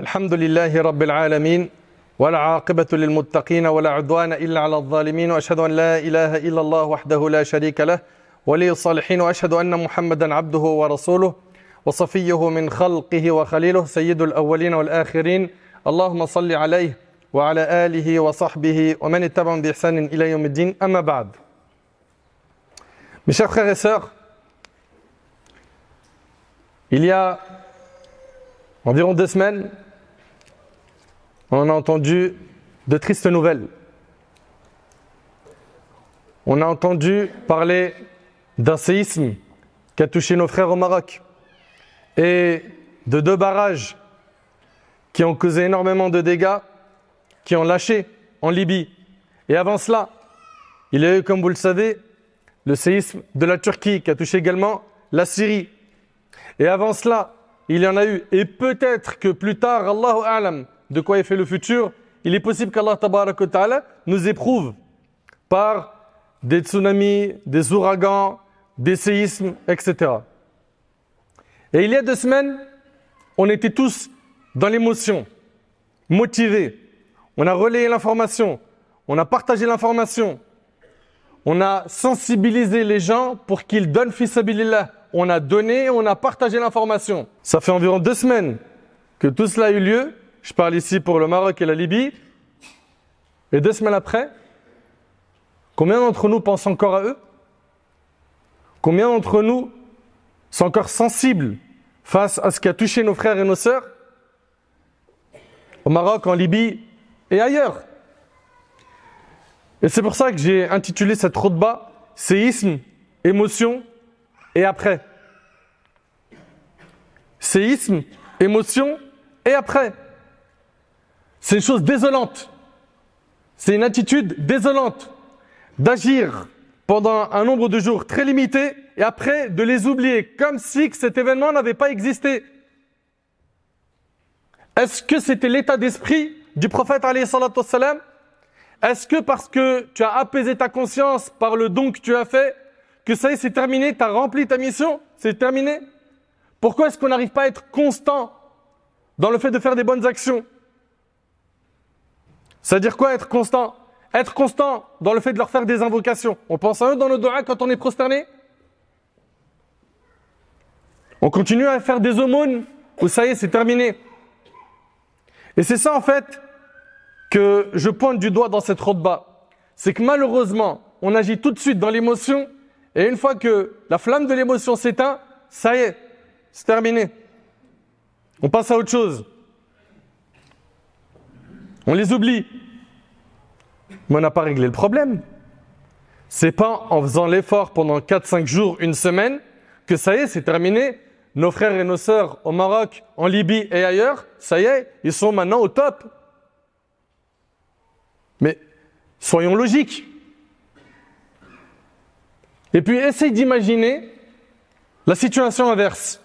الحمد لله رب العالمين والعاقبة للمتقين ولا عدوان إلا على الظالمين وأشهد أن لا إله إلا الله وحده لا شريك له ولي الصالحين وأشهد أن محمدا عبده ورسوله وصفيه من خلقه وخليله سيد الأولين والآخرين اللهم صل عليه وعلى آله وصحبه ومن اتبعهم بإحسان إلى يوم الدين أما بعد. Mes chers frères et sœurs, il y a environ 2 semaines, on a entendu de tristes nouvelles. On a entendu parler d'un séisme qui a touché nos frères au Maroc et de 2 barrages qui ont causé énormément de dégâts, qui ont lâché en Libye. Et avant cela, il y a eu, comme vous le savez, le séisme de la Turquie qui a touché également la Syrie. Et avant cela, il y en a eu. Et peut-être que plus tard, Allahu A'lam, de quoi est fait le futur, il est possible qu'Allah Tabaraka wa Ta'ala nous éprouve par des tsunamis, des ouragans, des séismes, etc. Et il y a 2 semaines, on était tous dans l'émotion, motivés. On a relayé l'information, on a partagé l'information, on a sensibilisé les gens pour qu'ils donnent fi sabilillah. On a donné, on a partagé l'information. Ça fait environ 2 semaines que tout cela a eu lieu. Je parle ici pour le Maroc et la Libye. Et 2 semaines après, combien d'entre nous pensent encore à eux? Combien d'entre nous sont encore sensibles face à ce qui a touché nos frères et nos sœurs au Maroc, en Libye et ailleurs? Et c'est pour ça que j'ai intitulé cette khutba « Séisme, émotion et après ». Séisme, émotion et après. C'est une chose désolante. C'est une attitude désolante d'agir pendant un nombre de jours très limité et après de les oublier comme si cet événement n'avait pas existé. Est-ce que c'était l'état d'esprit du prophète alayhi salatu wassalam? Est-ce que parce que tu as apaisé ta conscience par le don que tu as fait, que ça y est, c'est terminé, tu as rempli ta mission, c'est terminé? Pourquoi est-ce qu'on n'arrive pas à être constant dans le fait de faire des bonnes actions? C'est-à-dire quoi être constant? Être constant dans le fait de leur faire des invocations. On pense à eux dans nos doigts quand on est prosterné? On continue à faire des aumônes ou ça y est, c'est terminé? Et c'est ça en fait que je pointe du doigt dans cette khutba. C'est que malheureusement, on agit tout de suite dans l'émotion et une fois que la flamme de l'émotion s'éteint, ça y est, c'est terminé. On passe à autre chose. On les oublie. Mais on n'a pas réglé le problème. C'est pas en faisant l'effort pendant 4-5 jours, 1 semaine, que ça y est, c'est terminé. Nos frères et nos sœurs au Maroc, en Libye et ailleurs, ça y est, ils sont maintenant au top. Mais soyons logiques. Et puis essaye d'imaginer la situation inverse.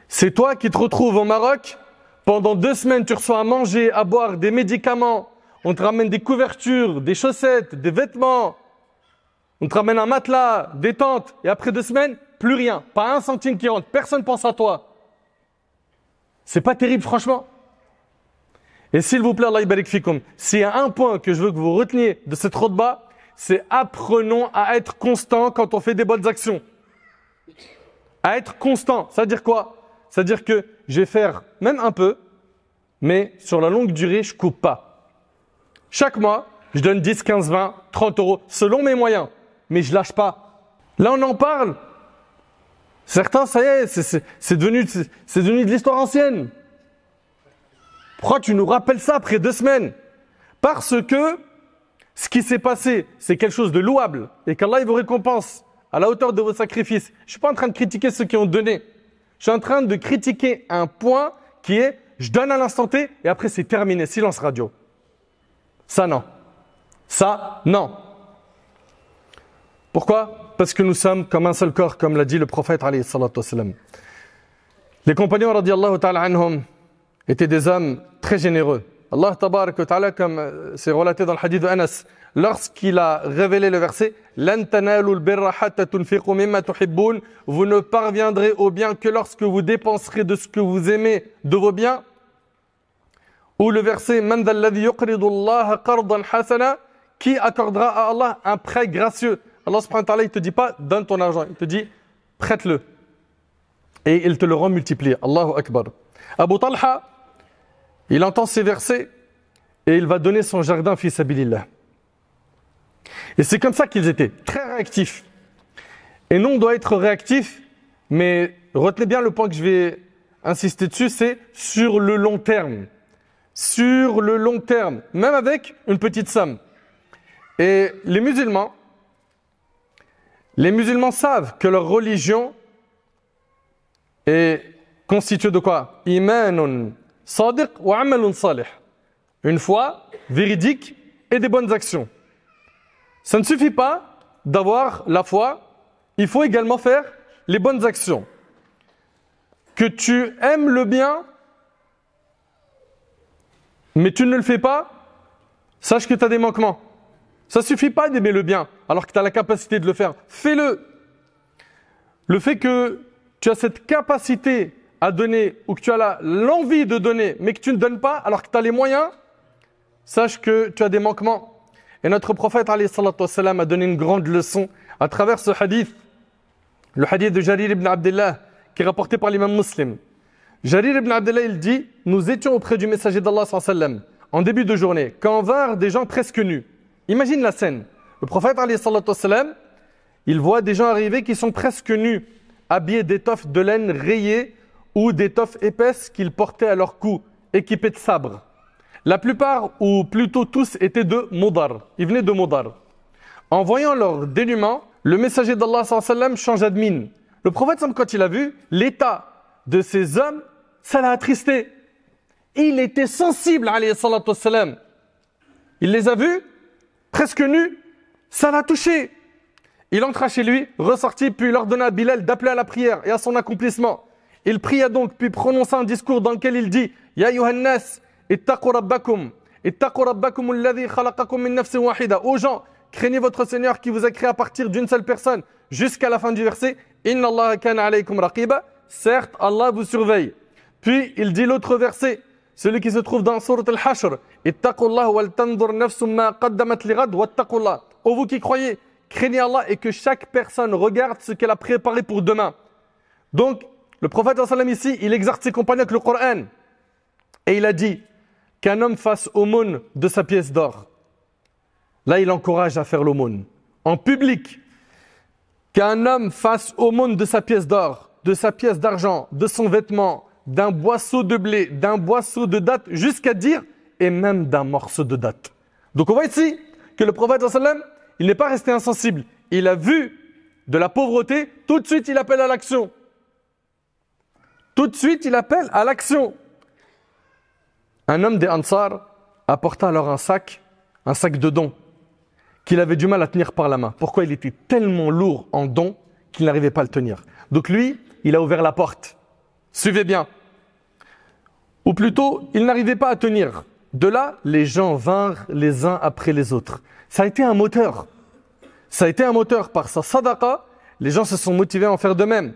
C'est toi qui te retrouves au Maroc, pendant 2 semaines tu reçois à manger, à boire, des médicaments, on te ramène des couvertures, des chaussettes, des vêtements, on te ramène un matelas, des tentes, et après 2 semaines, plus rien, pas 1 centime qui rentre, personne pense à toi. C'est pas terrible franchement. Et s'il vous plaît, Allah yabarik fikoum, s'il y a un point que je veux que vous reteniez de cette khutba, c'est apprenons à être constant quand on fait des bonnes actions. À être constant, ça veut dire quoi? Ça veut dire que je vais faire même un peu, mais sur la longue durée, je coupe pas. Chaque mois, je donne 10, 15, 20, 30 euros, selon mes moyens, mais je lâche pas. Là, on en parle. Certains, ça y est, c'est devenu de l'histoire ancienne. Pourquoi tu nous rappelles ça après 2 semaines? Parce que ce qui s'est passé, c'est quelque chose de louable et qu'Allah vous récompense à la hauteur de vos sacrifices. Je ne suis pas en train de critiquer ceux qui ont donné. Je suis en train de critiquer un point qui est je donne à l'instant T et après c'est terminé, silence radio. Ça non. Ça non. Pourquoi? Parce que nous sommes comme un seul corps, comme l'a dit le prophète alayhi salatu wassalam. Les compagnons radiyallahu ta'ala anhum étaient des hommes très généreux. Allah tabarak wa ta'ala, comme c'est relaté dans le hadith de Anas, lorsqu'il a révélé le verset لَن تَنَالُوا الْبِرَّ حَتَّى تُنْفِقُوا مِمَّا تُحِبُّونَ. Vous ne parviendrez au bien que lorsque vous dépenserez de ce que vous aimez de vos biens. Ou le verset مَنْ ذَا الَّذِي يُقْرِضُ اللَّهَ قَرْضًا حَسَنًا. Qui accordera à Allah un prêt gracieux? Allah subhanahu wa ta'ala, il ne te dit pas donne ton argent, il te dit prête-le. Et il te le rend multiplié. Allahu Akbar. Abu Talha, il entend ces versets et il va donner son jardin fi sabilillah. Et c'est comme ça qu'ils étaient, très réactifs. Et nous, on doit être réactifs, mais retenez bien le point que je vais insister dessus, c'est sur le long terme. Sur le long terme, même avec une petite somme. Et les musulmans savent que leur religion est constituée de quoi? Imanun sadiq wa amalun salih. Une foi véridique et des bonnes actions. Ça ne suffit pas d'avoir la foi, il faut également faire les bonnes actions. Que tu aimes le bien, mais tu ne le fais pas, sache que tu as des manquements. Ça ne suffit pas d'aimer le bien, alors que tu as la capacité de le faire. Fais-le. Le fait que tu as cette capacité à donner, ou que tu as l'envie de donner, mais que tu ne donnes pas, alors que tu as les moyens, sache que tu as des manquements. Et notre prophète alayhi salatu wassalam, a donné une grande leçon à travers ce hadith. Le hadith de Jarir ibn Abdullah, qui est rapporté par l'imam Muslim. Jarir ibn Abdullah, il dit, nous étions auprès du messager d'Allah sallallahu alayhi wa sallam, en début de journée, quand vinrent des gens presque nus. Imagine la scène. Le prophète alayhi salatu wassalam, il voit des gens arriver qui sont presque nus, habillés d'étoffes de laine rayées ou d'étoffes épaisses qu'ils portaient à leur cou, équipés de sabres. La plupart, ou plutôt tous, étaient de Moudar. Ils venaient de Moudar. En voyant leur dénuement, le messager d'Allah sallallahu alayhi wa sallam changea de mine. Le prophète, quand il a vu l'état de ces hommes, ça l'a attristé. Il était sensible, alayhi salatu wassalam. Il les a vus, presque nus, ça l'a touché. Il entra chez lui, ressortit, puis il ordonna à Bilal d'appeler à la prière et à son accomplissement. Il pria donc, puis prononça un discours dans lequel il dit « Ya yuhannas, ittaqu rabbakum alladhi khalaqakum min nafsin wahida » Aux gens, craignez votre Seigneur qui vous a créé à partir d'une seule personne. Jusqu'à la fin du verset « Inna Allah kana alaykum raqiba » Certes, Allah vous surveille. Puis il dit l'autre verset, celui qui se trouve dans Surat Al-Hashr « Ittaqullah wal tanzur nafsum ma qaddamat lighad wattaqullah » Ô vous qui croyez, craignez Allah et que chaque personne regarde ce qu'elle a préparé pour demain. Donc, le prophète sallam ici, il exhorte ses compagnons avec le Coran. Et il a dit qu'un homme fasse aumône de sa pièce d'or. Là, il encourage à faire l'aumône. En public, qu'un homme fasse aumône de sa pièce d'or, de sa pièce d'argent, de son vêtement, d'un boisseau de blé, d'un boisseau de dattes, jusqu'à dire, et même d'un morceau de dattes. Donc on voit ici que le prophète sallam, il n'est pas resté insensible. Il a vu de la pauvreté, tout de suite il appelle à l'action. Tout de suite il appelle à l'action. Un homme des Ansar apporta alors un sac de dons, qu'il avait du mal à tenir par la main. Pourquoi? Il était tellement lourd en dons qu'il n'arrivait pas à le tenir. Donc lui, il a ouvert la porte. Suivez bien. Ou plutôt, il n'arrivait pas à tenir. De là, les gens vinrent les uns après les autres. Ça a été un moteur. Ça a été un moteur. Par sa sadaqa, les gens se sont motivés à en faire de même.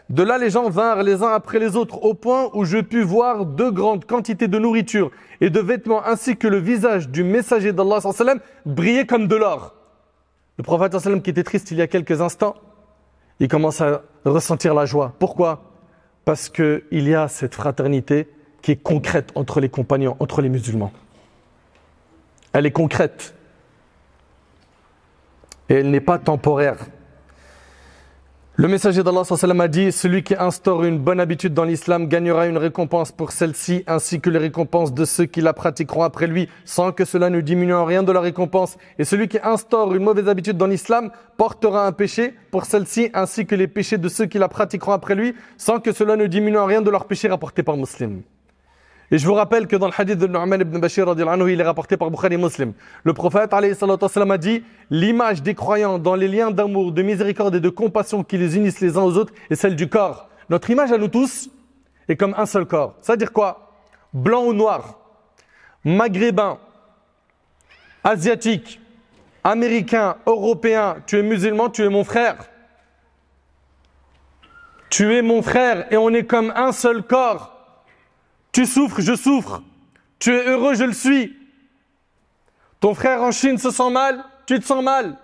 De là, les gens vinrent les uns après les autres au point où je pus voir de grandes quantités de nourriture et de vêtements ainsi que le visage du messager d'Allah sallallahu alayhi wa sallam brillait comme de l'or. Le prophète sallallahu alayhi wa sallam qui était triste il y a quelques instants, il commence à ressentir la joie. Pourquoi? Parce qu'il y a cette fraternité qui est concrète entre les compagnons, entre les musulmans. Elle est concrète. Et elle n'est pas temporaire. Le messager d'Allah sallallahu alayhi wa sallam a dit « Celui qui instaure une bonne habitude dans l'islam gagnera une récompense pour celle-ci, ainsi que les récompenses de ceux qui la pratiqueront après lui, sans que cela ne diminue en rien de la récompense. Et celui qui instaure une mauvaise habitude dans l'islam portera un péché pour celle-ci, ainsi que les péchés de ceux qui la pratiqueront après lui, sans que cela ne diminue en rien de leurs péchés rapportés par Muslim. » Et je vous rappelle que dans le hadith de Nu'man ibn Bashir, il est rapporté par Bukhari Muslim. Le prophète alayhi salatu wassalam, a dit « L'image des croyants dans les liens d'amour, de miséricorde et de compassion qui les unissent les uns aux autres est celle du corps. » Notre image à nous tous est comme un seul corps. Ça veut dire quoi? Blanc ou noir, maghrébin, asiatique, américain, européen, tu es musulman, tu es mon frère. Tu es mon frère et on est comme un seul corps. Tu souffres, je souffre. Tu es heureux, je le suis. Ton frère en Chine se sent mal, tu te sens mal.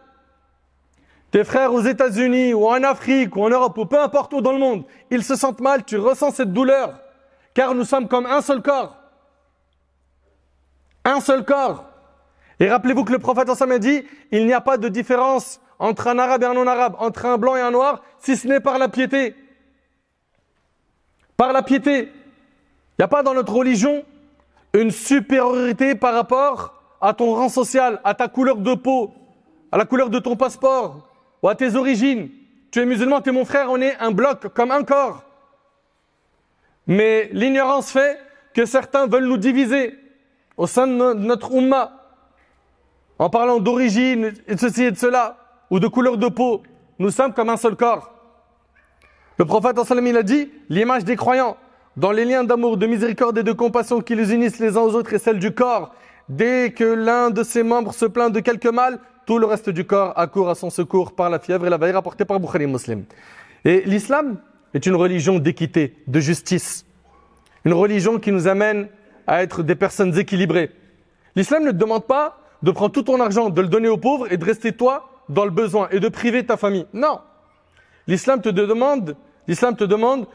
Tes frères aux États-Unis ou en Afrique ou en Europe ou peu importe où dans le monde, ils se sentent mal, tu ressens cette douleur. Car nous sommes comme un seul corps. Un seul corps. Et rappelez-vous que le prophète a dit, il n'y a pas de différence entre un arabe et un non-arabe, entre un blanc et un noir, si ce n'est par la piété. Par la piété. Il n'y a pas dans notre religion une supériorité par rapport à ton rang social, à ta couleur de peau, à la couleur de ton passeport ou à tes origines. Tu es musulman, tu es mon frère, on est un bloc, comme un corps. Mais l'ignorance fait que certains veulent nous diviser au sein de notre umma en parlant d'origine et de ceci et de cela ou de couleur de peau. Nous sommes comme un seul corps. Le prophète il a dit, l'image des croyants dans les liens d'amour, de miséricorde et de compassion qui les unissent les uns aux autres est celle du corps. Dès que l'un de ses membres se plaint de quelque mal, tout le reste du corps accourt à son secours par la fièvre et la veille rapportée par Bukhari et Muslim. Et l'islam est une religion d'équité, de justice. Une religion qui nous amène à être des personnes équilibrées. L'islam ne te demande pas de prendre tout ton argent, de le donner aux pauvres et de rester toi dans le besoin et de priver ta famille. Non. L'islam te demande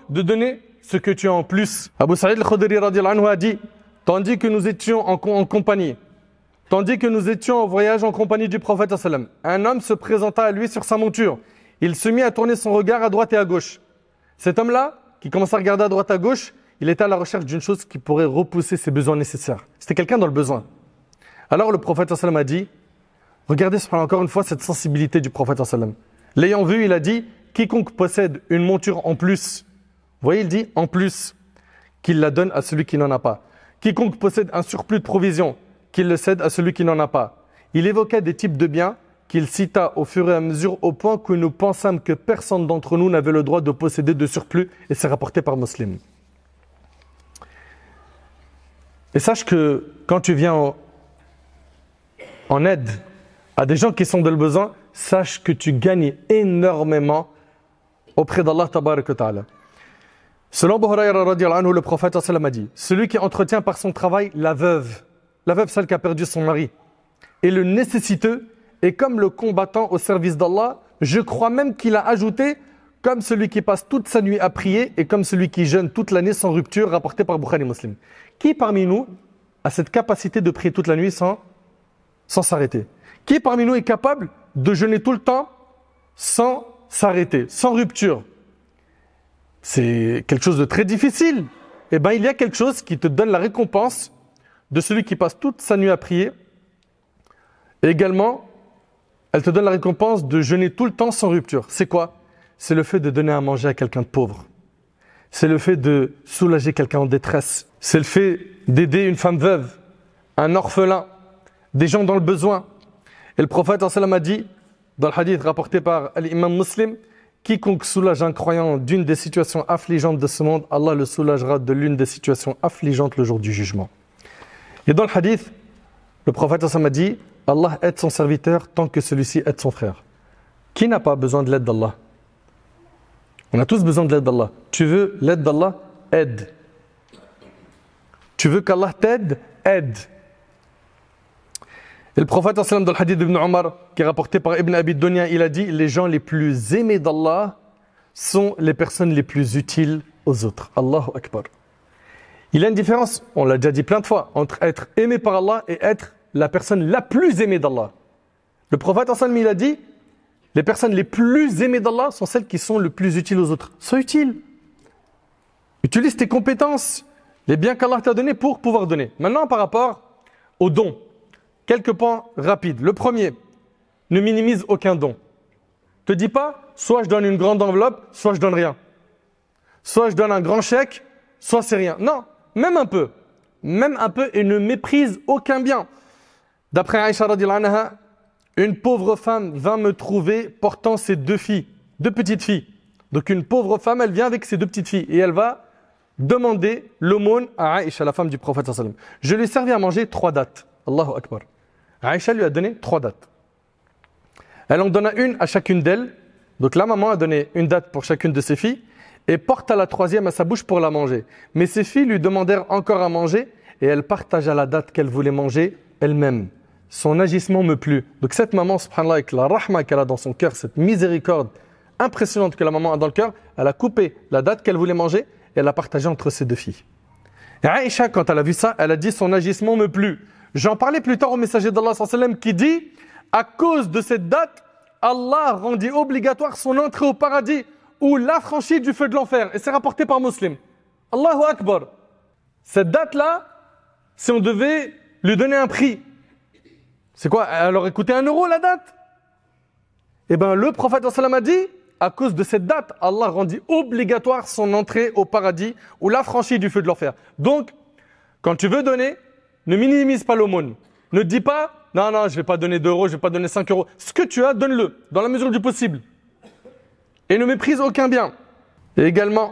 de donner ce que tu as en plus. Abu Sa'id al-Khudri radiyallahu anhu a dit, tandis que nous étions en compagnie, tandis que nous étions en voyage en compagnie du prophète sallam, un homme se présenta à lui sur sa monture. Il se mit à tourner son regard à droite et à gauche. Cet homme-là, qui commença à regarder à droite et à gauche, il était à la recherche d'une chose qui pourrait repousser ses besoins nécessaires. C'était quelqu'un dans le besoin. Alors le prophète sallam a dit, regardez encore une fois cette sensibilité du prophète sallam. L'ayant vu, il a dit, quiconque possède une monture en plus, vous voyez, il dit en plus, qu'il la donne à celui qui n'en a pas. Quiconque possède un surplus de provisions, qu'il le cède à celui qui n'en a pas. Il évoquait des types de biens qu'il cita au fur et à mesure au point que nous pensâmes que personne d'entre nous n'avait le droit de posséder de surplus, et c'est rapporté par Muslim. Et sache que quand tu viens en aide à des gens qui sont dans le besoin, sache que tu gagnes énormément auprès d'Allah tabarak wa ta'ala. Selon Abu Hurayra radiyallahu anhu, le prophète sallam a dit, celui qui entretient par son travail la veuve celle qui a perdu son mari, et le nécessiteux est comme le combattant au service d'Allah, je crois même qu'il a ajouté comme celui qui passe toute sa nuit à prier et comme celui qui jeûne toute l'année sans rupture, rapporté par Bukhari et Muslim. Qui parmi nous a cette capacité de prier toute la nuit sans s'arrêter? Qui parmi nous est capable de jeûner tout le temps sans s'arrêter, sans rupture? C'est quelque chose de très difficile. Eh bien, il y a quelque chose qui te donne la récompense de celui qui passe toute sa nuit à prier. Et également, elle te donne la récompense de jeûner tout le temps sans rupture. C'est quoi? C'est le fait de donner à manger à quelqu'un de pauvre. C'est le fait de soulager quelqu'un en détresse. C'est le fait d'aider une femme veuve, un orphelin, des gens dans le besoin. Et le prophète a dit, dans le hadith rapporté par l'imam Muslim, quiconque soulage un croyant d'une des situations affligeantes de ce monde, Allah le soulagera de l'une des situations affligeantes le jour du jugement. Et dans le hadith, le prophète a dit, Allah aide son serviteur tant que celui-ci aide son frère. Qui n'a pas besoin de l'aide d'Allah? On a tous besoin de l'aide d'Allah. Tu veux l'aide d'Allah? Aide. Tu veux qu'Allah t'aide? Aide. Et le prophète dans le hadith d'Ibn Omar, qui est rapporté par Ibn Abi Dunya, il a dit, les gens les plus aimés d'Allah sont les personnes les plus utiles aux autres. Allahu Akbar. Il y a une différence, on l'a déjà dit plein de fois, entre être aimé par Allah et être la personne la plus aimée d'Allah. Le prophète il a dit, les personnes les plus aimées d'Allah sont celles qui sont le plus utiles aux autres. Sois utile. Utilise tes compétences, les biens qu'Allah t'a donnés pour pouvoir donner. Maintenant, par rapport aux dons, quelques points rapides. Le premier, ne minimise aucun don. Ne te dis pas, soit je donne une grande enveloppe, soit je donne rien. Soit je donne un grand chèque, soit c'est rien. Non, même un peu et ne méprise aucun bien. D'après Aïcha radhiyallahu anha, une pauvre femme vint me trouver portant ses deux petites filles. Donc une pauvre femme, elle vient avec ses deux petites filles et elle va demander l'aumône à Aïcha, la femme du prophète sallallahu alayhi wa sallam. Je lui ai servi à manger 3 dattes. Allahu Akbar. Aïcha lui a donné 3 dattes. Elle en donna une à chacune d'elles. Donc la maman a donné une date pour chacune de ses filles et porta la troisième à sa bouche pour la manger. Mais ses filles lui demandèrent encore à manger et elle partagea la date qu'elle voulait manger elle-même. Son agissement me plut. Donc cette maman, subhanallah, avec la rahma qu'elle a dans son cœur, cette miséricorde impressionnante que la maman a dans le cœur, elle a coupé la date qu'elle voulait manger et elle l'a partagée entre ses deux filles. Et Aïcha, quand elle a vu ça, elle a dit son agissement me plut. J'en parlais plus tard au messager d'Allah sallallahu alayhi wa sallam qui dit à cause de cette date, Allah rendit obligatoire son entrée au paradis ou l'affranchie du feu de l'enfer. Et c'est rapporté par Muslim. Allahu Akbar. Cette date-là, si on devait lui donner un prix, c'est quoi? Elle aurait coûté 1 euro la date? Eh bien, le prophète sallam a dit, à cause de cette date, Allah rendit obligatoire son entrée au paradis ou l'affranchie du feu de l'enfer. Donc, quand tu veux donner, ne minimise pas l'aumône. Ne dis pas, non, je ne vais pas donner 2 euros, je ne vais pas donner 5 euros. Ce que tu as, donne-le, dans la mesure du possible. Et ne méprise aucun bien. Et également,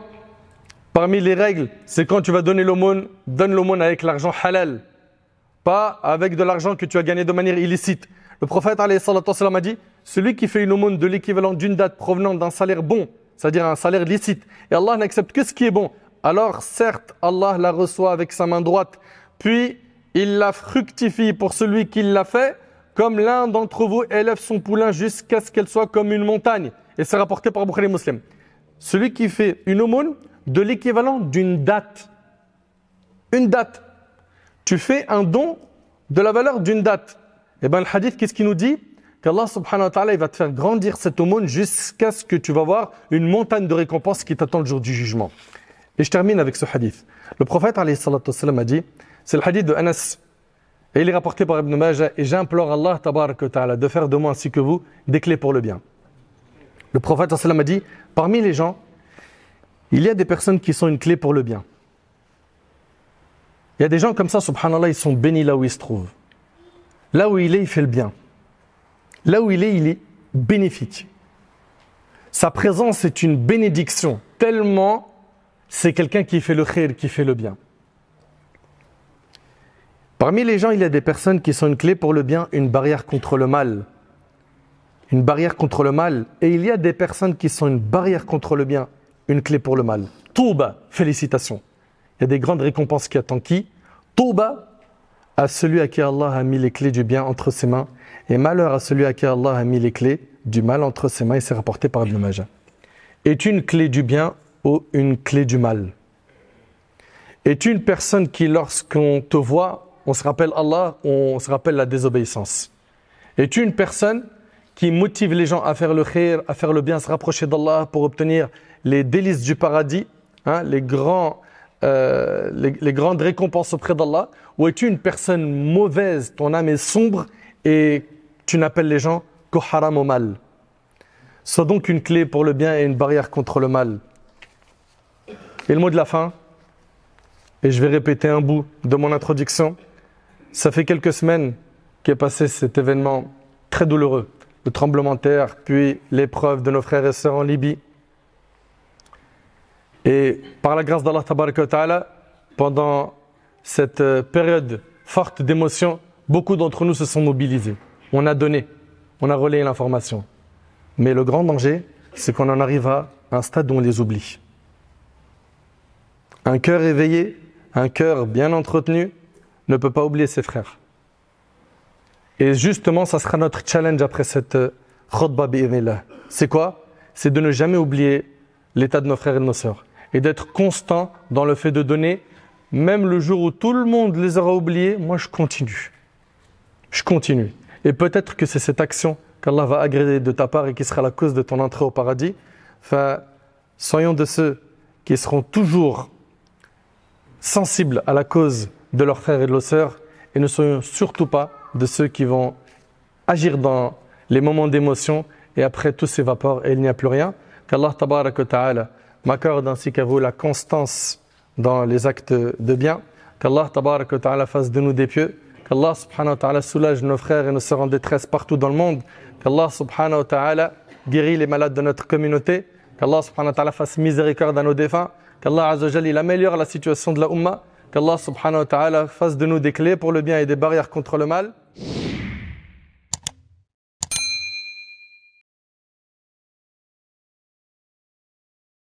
parmi les règles, c'est quand tu vas donner l'aumône, donne l'aumône avec l'argent halal. Pas avec de l'argent que tu as gagné de manière illicite. Le prophète alayhi salatu wassalam a dit, celui qui fait une aumône de l'équivalent d'une date provenant d'un salaire bon, c'est-à-dire un salaire licite, et Allah n'accepte que ce qui est bon, alors certes, Allah la reçoit avec sa main droite, puis il la fructifie pour celui qui l'a fait, comme l'un d'entre vous élève son poulain jusqu'à ce qu'elle soit comme une montagne. Et c'est rapporté par Bukhari Muslim. Celui qui fait une aumône de l'équivalent d'une date. Une date. Tu fais un don de la valeur d'une date. Et bien le hadith, qu'est-ce qu'il nous dit? Qu'Allah subhanahu wa ta'ala, il va te faire grandir cette aumône jusqu'à ce que tu vas voir une montagne de récompense qui t'attend le jour du jugement. Et je termine avec ce hadith. Le prophète alayhi salatu wassalam a dit, c'est le hadith de Anas, et il est rapporté par Ibn Majah, et j'implore Allah tabaraka wa ta'ala de faire de moi ainsi que vous des clés pour le bien. Le prophète sallallahu alayhi wa sallam a dit, parmi les gens, il y a des personnes qui sont une clé pour le bien. Il y a des gens comme ça, subhanallah, ils sont bénis là où ils se trouvent. Là où il est, il fait le bien. Là où il est bénéfique. Sa présence est une bénédiction, tellement c'est quelqu'un qui fait le khir, qui fait le bien. Parmi les gens, il y a des personnes qui sont une clé pour le bien, une barrière contre le mal. Une barrière contre le mal. Et il y a des personnes qui sont une barrière contre le bien, une clé pour le mal. Touba, félicitations. Il y a des grandes récompenses qui attendent qui? Touba à celui à qui Allah a mis les clés du bien entre ses mains. Et malheur à celui à qui Allah a mis les clés du mal entre ses mains. Et c'est rapporté par Ibn Majah. Est une clé du bien ou une clé du mal? Est une personne qui, lorsqu'on te voit, on se rappelle Allah, on se rappelle la désobéissance. Es-tu une personne qui motive les gens à faire le khir, à faire le bien, à se rapprocher d'Allah pour obtenir les délices du paradis, hein, les grandes récompenses auprès d'Allah? Ou es-tu une personne mauvaise, ton âme est sombre et tu n'appelles les gens qu'au haram, au mal? Sois donc une clé pour le bien et une barrière contre le mal. Et le mot de la fin, et je vais répéter un bout de mon introduction. Ça fait quelques semaines qu'est passé cet événement très douloureux, le tremblement de terre, puis l'épreuve de nos frères et sœurs en Libye. Et par la grâce d'Allah tabaraka wa ta'ala, pendant cette période forte d'émotion, beaucoup d'entre nous se sont mobilisés. On a donné, on a relayé l'information. Mais le grand danger, c'est qu'on en arrive à un stade où on les oublie. Un cœur éveillé, un cœur bien entretenu, ne peut pas oublier ses frères. Et justement, ça sera notre challenge après cette khutbah bi'idhnillah. C'est quoi? C'est de ne jamais oublier l'état de nos frères et de nos sœurs. Et d'être constant dans le fait de donner, même le jour où tout le monde les aura oubliés, moi je continue. Je continue. Et peut-être que c'est cette action qu'Allah va agréer de ta part et qui sera la cause de ton entrée au paradis. Enfin, soyons de ceux qui seront toujours sensibles à la cause de leurs frères et de leurs sœurs, et ne soyons surtout pas de ceux qui vont agir dans les moments d'émotion et après tout s'évapore et il n'y a plus rien. Qu'Allah tabaraka wa ta'ala m'accorde ainsi qu'à vous la constance dans les actes de bien. Qu'Allah tabaraka wa ta'ala fasse de nous des pieux. Qu'Allah subhanahu wa ta'ala soulage nos frères et nos sœurs en détresse partout dans le monde. Qu'Allah subhanahu wa ta'ala guérit les malades de notre communauté. Qu'Allah subhanahu wa ta'ala fasse miséricorde à nos défunts. Qu'Allah azza wa jalla il améliore la situation de la Ummah. Qu'Allah subhanahu wa ta'ala fasse de nous des clés pour le bien et des barrières contre le mal.